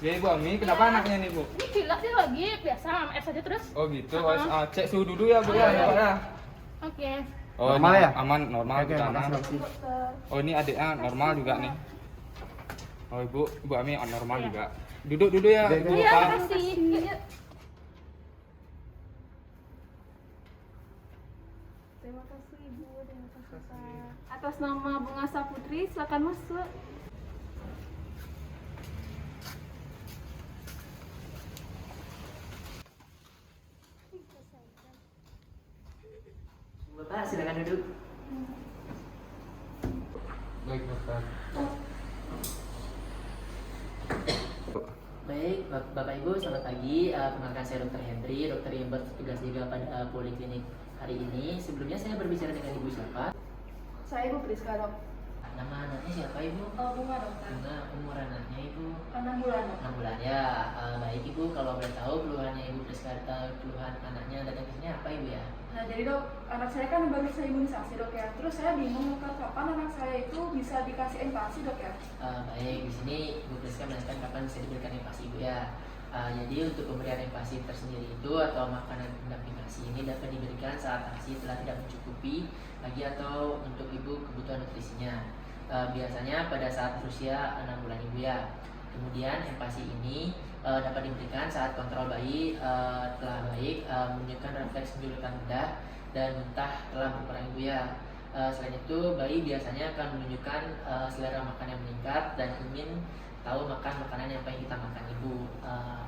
Ya Ibu Ami, kenapa Iya. anaknya nih Bu? Ini pilek sih lagi biasa MF saja terus. Oh gitu, Uh-uh. cek suhu dulu ya Bu ya, Iya. Pak ya. Oke. Oh, Normal ini ya? Aman, normal Oke, di sana. makasih, dokter. Dokter. Oh ini adiknya normal juga nih. Oh Ibu Ami normal Iya. juga. Duduk dulu ya Oke, Ibu oke. Iya, Pak. makasih. Yuk, yuk. Terima kasih Ibu, terima kasih Pak. Atas nama Bunga Saputri, silakan masuk. Bapak silakan duduk. Baik dokter. Baik, Bapak Ibu selamat pagi. Perkenalkan saya Dr. Hendri, dokter yang bertugas juga pada poliklinik hari ini. Sebelumnya saya berbicara dengan Ibu siapa? Saya Ibu Priska, Dok. Nama anaknya siapa Ibu? Bunga, Dokter. Bunga, umur anaknya Ibu? 6 bulan, Dok. 6 bulan ya. Baik Ibu, kalau boleh tahu keluhannya Ibu Priska, keluhan anaknya dan kisahnya apa Ibu ya? Nah, jadi Dok, anak saya kan baru saya imunisasi, Dok ya. Terus saya bingung kapan anak saya itu bisa dikasih empasi, Dok ya. Baik, di sini Ibu Priska menjelaskan kapan bisa diberikan empasi Ibu ya. Jadi untuk pemberian empasi tersendiri itu atau makanan pendamping ASI ini dapat diberikan saat ASI telah tidak mencukupi lagi atau untuk ibu kebutuhan nutrisinya. Biasanya pada saat usia 6 bulan ibu ya. Kemudian empasi ini dapat diberikan saat kontrol bayi telah baik, menunjukkan refleks menjulurkan mudah dan muntah telah berkurang ibu ya. Selain itu bayi biasanya akan menunjukkan selera makan yang meningkat dan ingin tahu makan makanan yang paling kita makan ibu.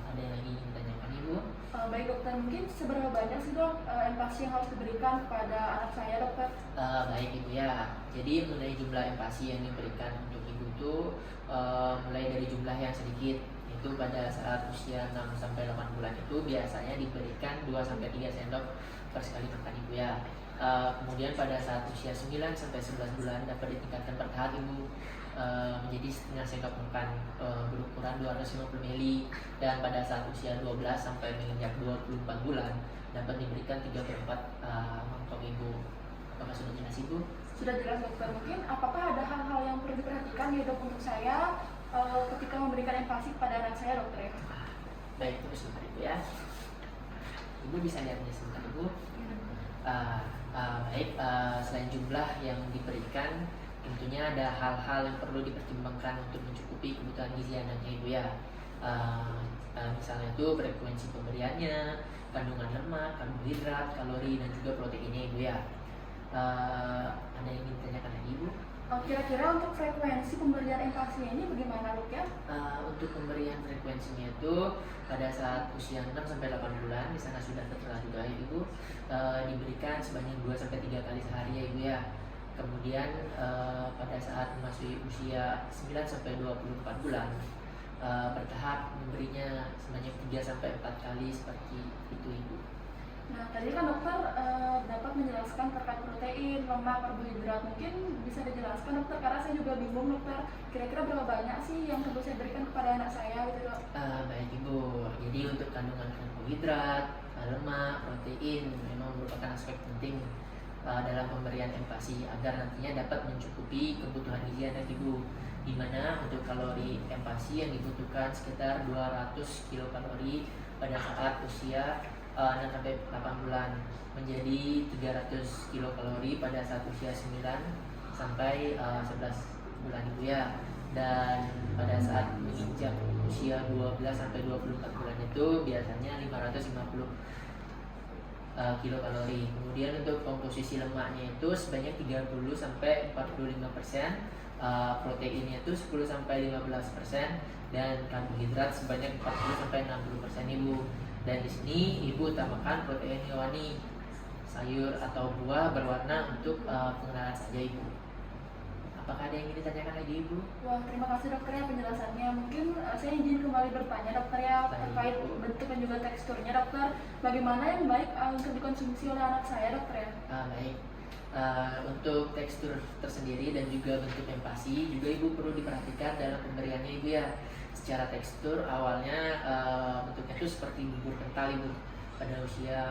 Ada yang lagi ingin ditanyakan ibu? Baik dokter, mungkin seberapa banyak sih dok empasi yang harus diberikan kepada anak saya dokter? Baik ibu ya. Jadi mengenai jumlah empasi yang diberikan untuk ibu itu mulai dari jumlah yang sedikit. Itu pada saat usia 6 sampai 8 bulan itu biasanya diberikan 2 sampai 3 sendok per sekali makan ibu ya. Kemudian pada saat usia 9 sampai 11 bulan dapat ditingkatkan per tahap ibu menjadi setengah sendok makan berukuran 250 ml, dan pada saat usia 12 sampai menginjak 24 bulan dapat diberikan 3/4 mangkok ibu. Apakah sudah jelas ibu? Sudah jelas dokter. Mungkin apakah ada hal-hal yang perlu diperhatikan ya dok untuk saya ketika memberikan empasi kepada anak saya dokter ya? Baik, terus sebentar ibu ya. Ibu bisa lihatnya sebentar ibu. Baik, selain jumlah yang diberikan, tentunya ada hal-hal yang perlu dipertimbangkan untuk mencukupi kebutuhan gizi anaknya ibu ya. Misalnya itu frekuensi pemberiannya, kandungan lemak, karbohidrat, kalori, dan juga proteinnya ibu ya. Ada yang ingin ditanyakan lagi ibu? Kira-kira untuk frekuensi pemberian empasinya ini bagaimana dok ya? Untuk pemberian frekuensinya itu pada saat usia 6 sampai 8 bulan di sana sudah tertera juga ya ibu, diberikan sebanyak 2 sampai 3 kali sehari ya ibu ya. Kemudian pada saat memasuki usia 9 sampai 24 bulan bertahap memberinya sebanyak 3 sampai 4 kali seperti itu ibu. Nah tadi kan dokter dapat menjelaskan terkait protein, lemak, karbohidrat. Mungkin bisa dijelaskan dokter karena saya juga bingung dokter. Kira-kira berapa banyak sih yang perlu saya berikan kepada anak saya gitu dok? Baik ibu, jadi untuk kandungan karbohidrat, lemak, protein memang merupakan aspek penting dalam pemberian empasi agar nantinya dapat mencukupi kebutuhan gizi anak ibu, di mana untuk kalori empasi yang dibutuhkan sekitar 200 kilokalori pada saat usia 6 sampai 8 bulan, menjadi 300 kilokalori pada saat usia 9 sampai 11 bulan ibu ya. Dan pada saat menginjak usia 12 sampai 24 bulan itu biasanya 550 kilokalori. Kemudian untuk komposisi lemaknya itu sebanyak 30 sampai 45%, proteinnya itu 10 sampai 15%, dan karbohidrat sebanyak 40 sampai 60% ibu. Dan di sini ibu utamakan protein hewani, sayur atau buah berwarna untuk pengenalan saja ibu. Apakah ada yang ingin ditanyakan lagi ibu? Wah terima kasih dokter ya penjelasannya. Mungkin saya izin kembali bertanya dokter ya terkait bentuk dan juga teksturnya dokter. Bagaimana yang baik untuk dikonsumsi oleh anak saya dokter ya? Baik. Untuk tekstur tersendiri dan juga bentuk empasi juga ibu perlu diperhatikan dalam pemberiannya ibu ya. Secara tekstur awalnya bentuknya itu seperti bubur kental ibu pada usia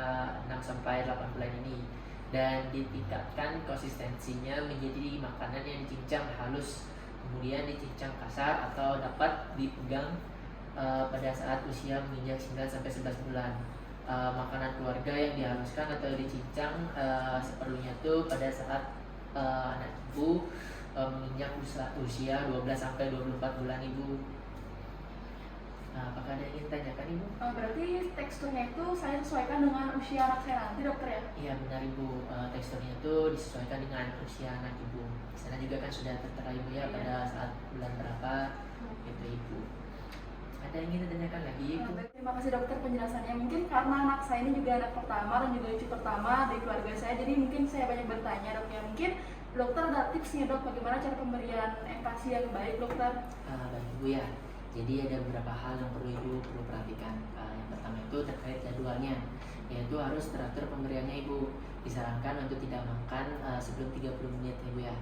6 sampai 8 bulan ini, dan ditingkatkan konsistensinya menjadi makanan yang dicincang halus, kemudian dicincang kasar atau dapat dipegang pada saat usia menginjak 9 sampai 11 bulan. Makanan keluarga yang dihaluskan atau dicincang seperlunya itu pada saat anak ibu menginjak usia 12 sampai 24 bulan ibu. Nah, apakah ada yang ingin tanyakan ibu? Berarti teksturnya itu saya sesuaikan dengan usia anak saya nanti dokter ya? Iya benar ibu, teksturnya itu disesuaikan dengan usia anak ibu. Di sana juga kan sudah tertera ibu ya pada saat bulan berapa gitu ibu. Ada yang ingin ditanyakan lagi ibu? Baik, terima kasih dokter penjelasannya. Mungkin karena anak saya ini juga anak pertama dan juga cucu pertama dari keluarga saya, jadi mungkin saya banyak bertanya dok ya. Mungkin dokter ada tipsnya dok, bagaimana cara pemberian empati yang baik dokter? Baik ibu ya. Jadi ada beberapa hal yang perlu perhatikan. Yang pertama itu terkait jadwalnya, yaitu harus teratur pemberiannya ibu. Disarankan untuk tidak makan sebelum 30 menit ibu ya.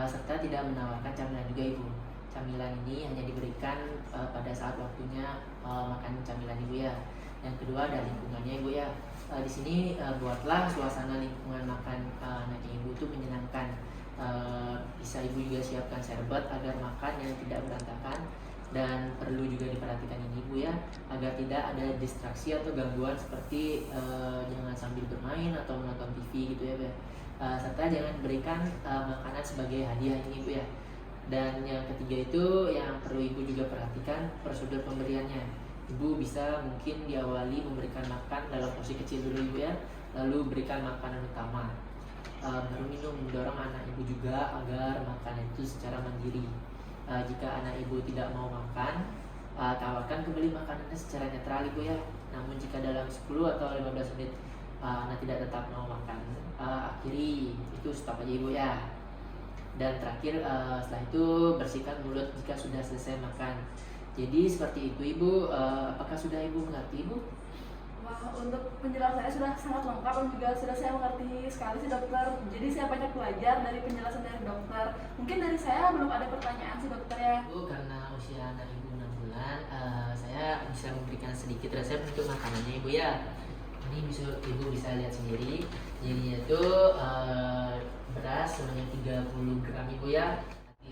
Serta tidak menawarkan camilan juga ibu. Camilan ini hanya diberikan pada saat waktunya makan camilan ibu ya. Yang kedua ada lingkungannya ibu ya. Di sini buatlah suasana lingkungan makan anaknya ibu itu menyenangkan. Bisa ibu juga siapkan serbet agar makan yang tidak berantakan. Dan perlu juga diperhatikan ini ibu ya, agar tidak ada distraksi atau gangguan seperti jangan sambil bermain atau menonton TV gitu ya Bu ya. Serta jangan berikan makanan sebagai hadiah ini ibu ya. Dan yang ketiga itu yang perlu ibu juga perhatikan prosedur pemberiannya. Ibu bisa mungkin diawali memberikan makan dalam porsi kecil dulu ibu ya, lalu berikan makanan utama. Baru minum, mendorong anak ibu juga agar makan itu secara mandiri. Jika anak ibu tidak mau makan, tawarkan kembali makanannya secara netral ibu ya. Namun jika dalam 10 atau 15 menit anak tidak tetap mau makan, akhiri itu stop aja ibu ya. Dan terakhir setelah itu bersihkan mulut jika sudah selesai makan. Jadi seperti itu ibu. Apakah sudah ibu mengerti ibu? Wah, untuk penjelasannya sudah sangat lengkap dan juga sudah saya mengerti sekali sih dokter. Jadi saya banyak belajar dari penjelasan dari dokter. Mungkin dari saya belum ada pertanyaan sih dokter ya. Bu, karena usia anak ibu 6 bulan, saya bisa memberikan sedikit resep untuk makanannya ibu ya. Ini ibu bisa lihat sendiri. Jadi itu beras sebanyak 30 gram ibu ya.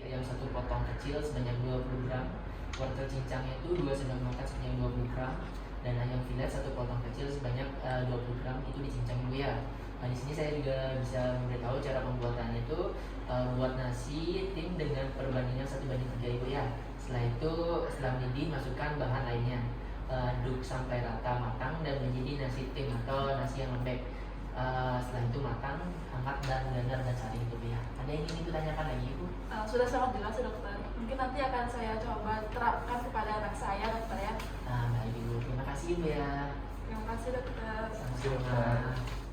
Ayam satu potong kecil sebanyak 20 gram. Wortel cincangnya itu 2 sendok makan sebanyak 20 gram. Dan ayam filet satu potong kecil sebanyak 20 gram itu dicincang ibu ya. Nah, di sini saya juga bisa memberitahu cara pembuatannya itu buat nasi tim dengan perbandingan 1:3 ibu ya. Setelah mendidih masukkan bahan lainnya. Aduk sampai rata matang dan menjadi nasi tim atau nasi yang lembek. Setelah itu matang, angkat dan blender dan saring itu ya. Ada yang ingin ditanyakan lagi ibu? Sudah sangat jelas ya dokter. Mungkin nanti akan saya coba terapkan kepada anak saya dokter ya. Baik ibu, terima kasih ibu ya. Terima kasih dokter. Sama-sama.